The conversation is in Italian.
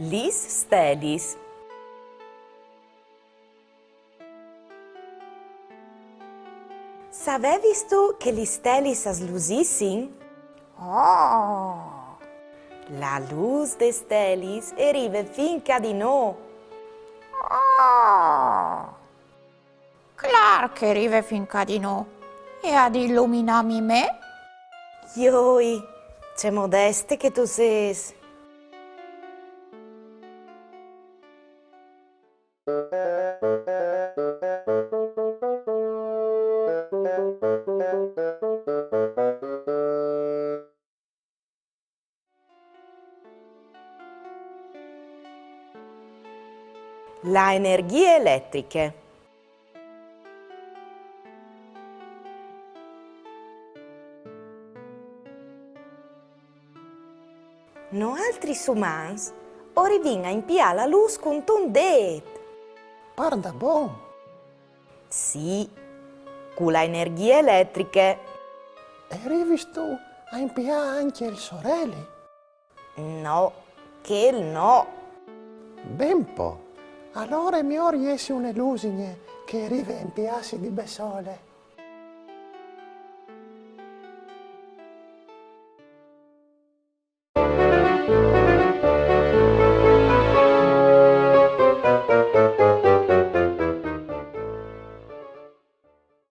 Lis stelis. Sabevis tu che li stelis as lusissin? Oh, La luz de stelis erive finca di no. oh. Clar che rive finca di no. E ad illuminami me? Ioi, c'è modeste che tu ses. La energie elettriche. No altri umans orivin a impià la luz con un det. Parda bon. Sì, con la energie elettriche. E rivis tu a impià anche il sorelle? No, che no. Ben po'. Allora mi oriesi un'elusine che rive impiassi di besole.